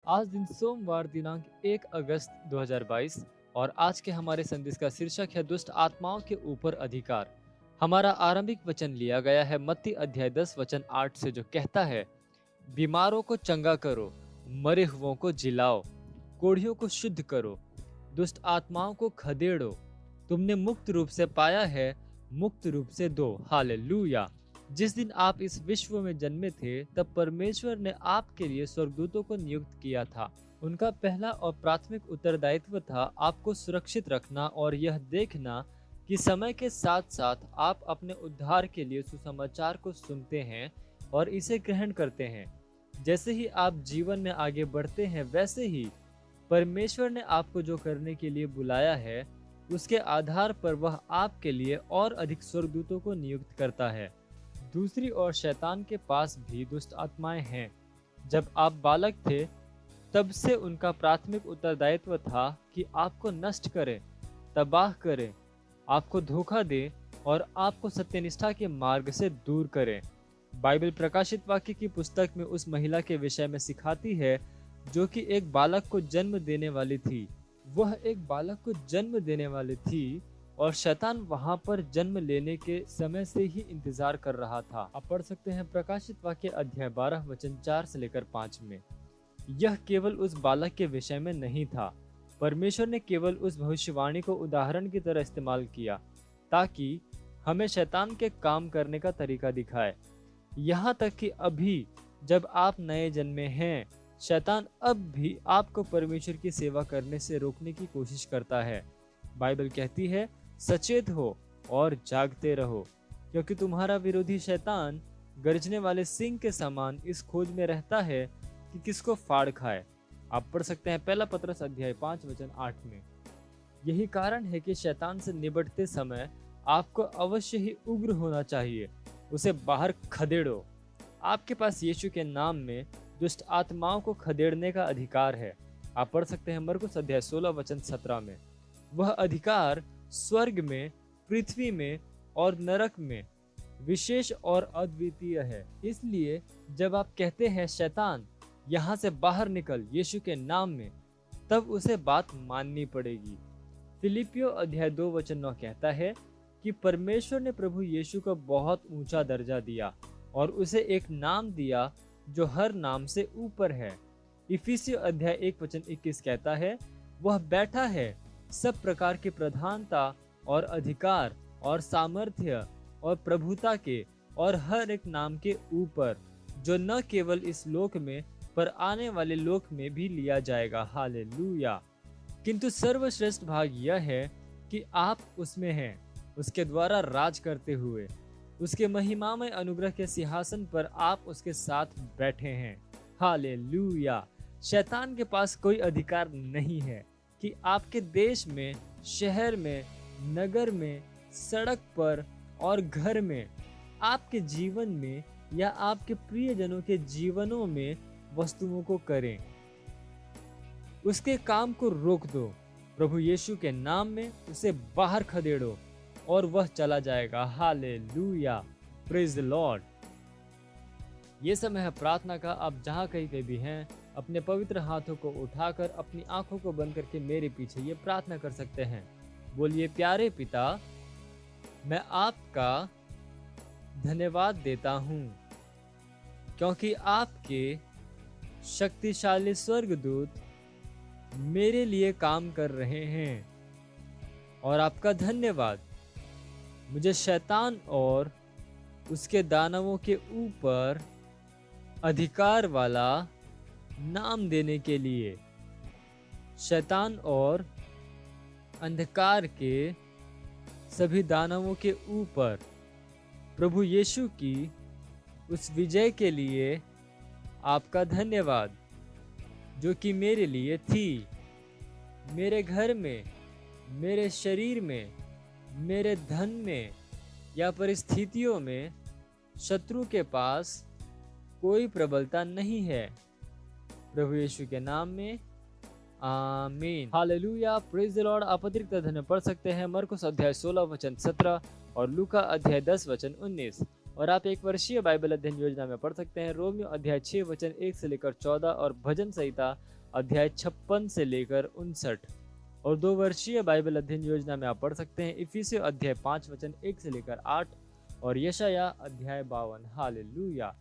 आज दिन सोमवार दिनांक 1 अगस्त 2022 और आज के हमारे संदेश का शीर्षक है दुष्ट आत्माओं के ऊपर अधिकार। हमारा आरंभिक वचन लिया गया है मत्ती अध्याय 10 वचन 8 से, जो कहता है, बीमारों को चंगा करो, मरे हुओं को जिलाओ, कोढ़ियों को शुद्ध करो, दुष्ट आत्माओं को खदेड़ो। तुमने मुक्त रूप से पाया है, मुक्त रूप से दो। हालेलुया। जिस दिन आप इस विश्व में जन्मे थे, तब परमेश्वर ने आपके लिए स्वर्गदूतों को नियुक्त किया था। उनका पहला और प्राथमिक उत्तरदायित्व था आपको सुरक्षित रखना और यह देखना कि समय के साथ साथ आप अपने उद्धार के लिए सुसमाचार को सुनते हैं और इसे ग्रहण करते हैं। जैसे ही आप जीवन में आगे बढ़ते हैं, वैसे ही परमेश्वर ने आपको जो करने के लिए बुलाया है, उसके आधार पर वह आपके लिए और अधिक स्वर्गदूतों को नियुक्त करता है। दूसरी ओर शैतान के पास भी दुष्ट आत्माएं हैं। जब आप बालक थे, तब से उनका प्राथमिक उत्तरदायित्व था कि आपको नष्ट करें, तबाह करें, आपको धोखा दें और आपको सत्यनिष्ठा के मार्ग से दूर करें। बाइबल प्रकाशित वाक्य की पुस्तक में उस महिला के विषय में सिखाती है जो कि एक बालक को जन्म देने वाली थी। वह एक बालक को जन्म देने वाली थी और शैतान वहां पर जन्म लेने के समय से ही इंतजार कर रहा था। आप पढ़ सकते हैं प्रकाशित वाक्य अध्याय 12 वचन 4 से लेकर 5 में। यह केवल उस बालक के विषय में नहीं था। परमेश्वर ने केवल उस भविष्यवाणी को उदाहरण की तरह इस्तेमाल किया ताकि हमें शैतान के काम करने का तरीका दिखाए। यहाँ तक कि अभी जब आप नए जन्मे हैं, शैतान अब भी आपको परमेश्वर की सेवा करने से रोकने की कोशिश करता है। बाइबल कहती है, सचेत हो और जागते रहो, क्योंकि तुम्हारा विरोधी शैतान गरजने वाले सिंह के समान इस खोज में रहता है कि किसको फाड़ खाए। आप पढ़ सकते हैं पहला पतरस अध्याय 5 वचन 8 में। यही कारण है कि शैतान से निपटते समय आपको अवश्य ही उग्र होना चाहिए। उसे बाहर खदेड़ो। आपके पास यीशु के नाम में दुष्ट आत्माओं को खदेड़ने का अधिकार है। आप पढ़ सकते हैं मरकुस अध्याय 16 वचन 17 में। वह अधिकार स्वर्ग में, पृथ्वी में और नरक में विशेष और अद्वितीय है। इसलिए जब आप कहते हैं शैतान यहाँ से बाहर निकल यीशु के नाम में, तब उसे बात माननी पड़ेगी। फिलिपियो अध्याय 2 वचन 9 कहता है कि परमेश्वर ने प्रभु यीशु को बहुत ऊंचा दर्जा दिया और उसे एक नाम दिया जो हर नाम से ऊपर है। इफिसियों अध्याय 1 वचन 21 कहता है, वह बैठा है सब प्रकार की प्रधानता और अधिकार और सामर्थ्य और प्रभुता के और हर एक नाम के ऊपर, जो न केवल इस लोक में पर आने वाले लोक में भी लिया जाएगा। हालेलुया। किंतु सर्वश्रेष्ठ भाग यह है कि आप उसमें हैं, उसके द्वारा राज करते हुए। उसके महिमामय अनुग्रह के सिंहासन पर आप उसके साथ बैठे हैं। हालेलुया। शैतान के पास कोई अधिकार नहीं है कि आपके देश में, शहर में, नगर में, सड़क पर और घर में, आपके जीवन में या आपके प्रियजनों के जीवनों में वस्तुओं को करें। उसके काम को रोक दो। प्रभु यीशु के नाम में उसे बाहर खदेड़ो और वह चला जाएगा। हालेलुया। Praise the Lord. ये समय है प्रार्थना का। आप जहाँ कहीं पे भी हैं, अपने पवित्र हाथों को उठाकर अपनी आंखों को बंद करके मेरे पीछे ये प्रार्थना कर सकते हैं। बोलिए, प्यारे पिता, मैं आपका धन्यवाद देता हूँ क्योंकि आपके शक्तिशाली स्वर्गदूत मेरे लिए काम कर रहे हैं। और आपका धन्यवाद मुझे शैतान और उसके दानवों के ऊपर अधिकार वाला नाम देने के लिए। शैतान और अंधकार के सभी दानवों के ऊपर प्रभु यीशु की उस विजय के लिए आपका धन्यवाद, जो कि मेरे लिए थी। मेरे घर में, मेरे शरीर में, मेरे धन में या परिस्थितियों में शत्रु के पास कोई प्रबलता नहीं है। प्रभु यीशु के नाम में आमीन। हालेलुया। Praise the Lord. आप अतिरिक्त अध्ययन पढ़ सकते हैं मरकुस अध्याय 16 वचन 17 और लूका अध्याय 10 वचन 19। और आप एक वर्षीय बाइबल अध्ययन योजना में पढ़ सकते हैं रोमियो अध्याय 6 वचन 1 से लेकर 14 और भजन संहिता अध्याय 56 से लेकर 59। और 2 वर्षीय बाइबल अध्ययन योजना में आप पढ़ सकते हैं इफिसियों अध्याय 5 वचन 1 से लेकर 8 और यशाया अध्याय 52। हालेलुया।